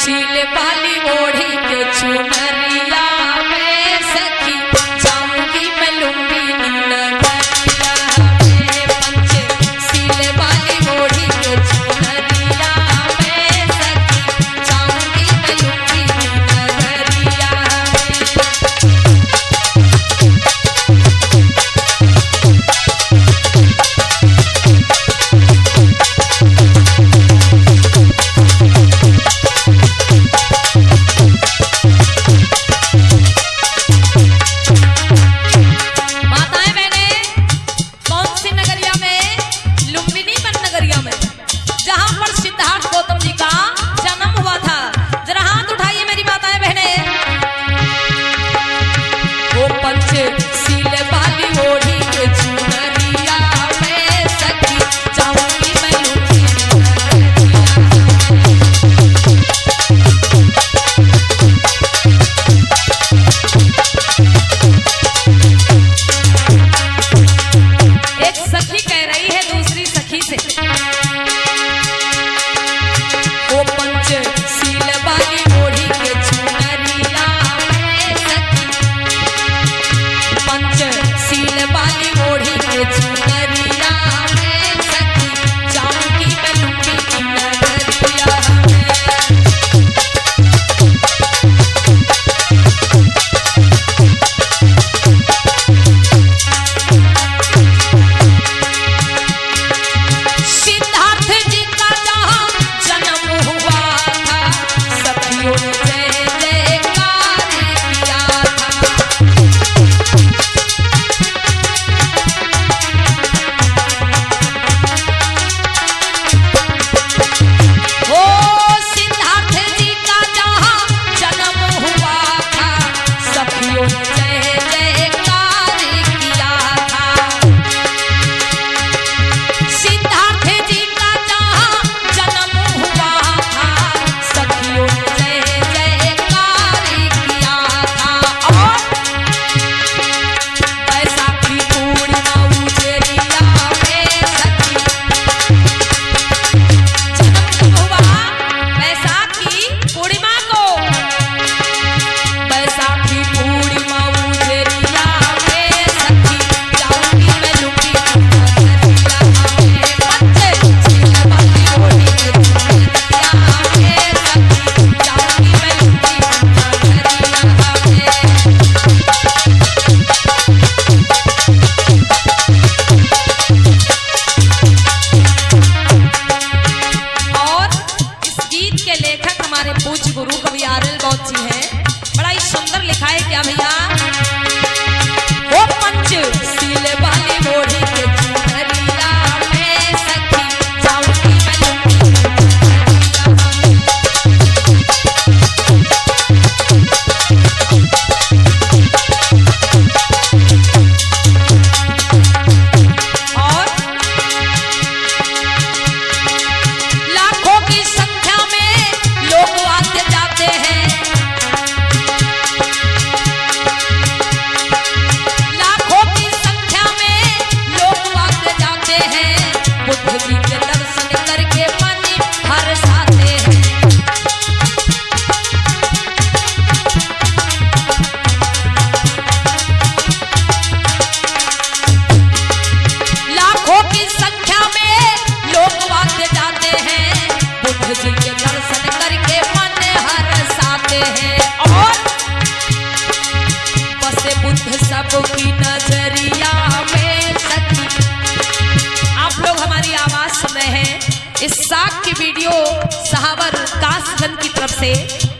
शीले वाली ओढ़ी के चुनरिया में सखी जाऊंगी मैं लूंगी नगरिया में। पंच शीले वाली ओढ़ी के चुनरिया में सखी जाऊंगी मैं लूंगी नगरिया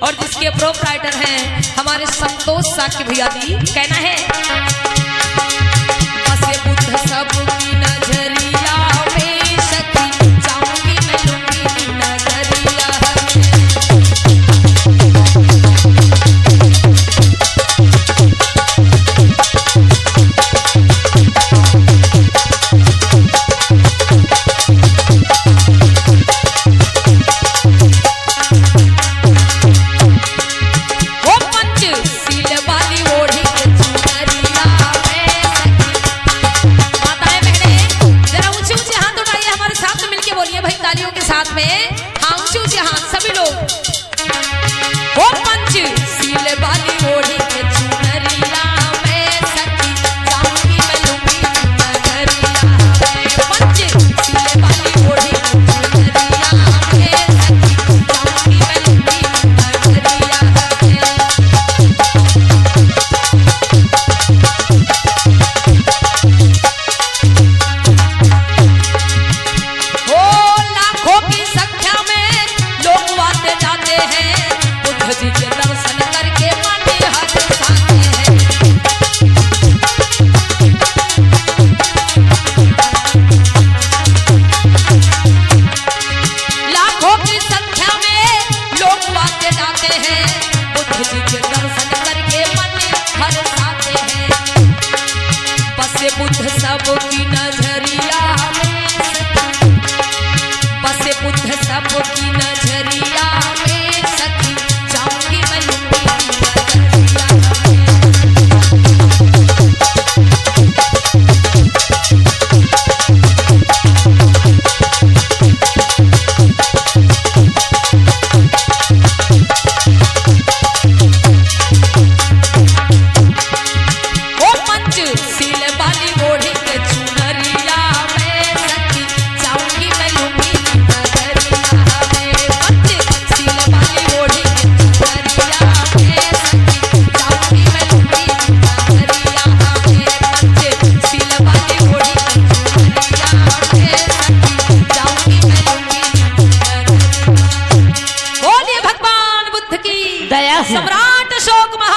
और जिसके प्रोप्राइटर हैं हमारे संतोष साक्य भैया जी। कहना है बसे बुद्ध सबकी नजरिया में सखी जाऊंगी मैं लूंगी नजरिया शीले वाली ओढ़ी के चुनरिया बुद्ध जी के दर्शन करके मन हर्षाते हैं। लाखों की संख्या में लोग आते जाते हैं, बुद्ध जी के दर्शन करके मन हर्षाते हैं। बसे बुद्ध सबकी नजरिया में, बसे बुद्ध सबकी नजरिया में, सखी जाऊंगी मैं लुंगी नजरिया सम्राट अशोक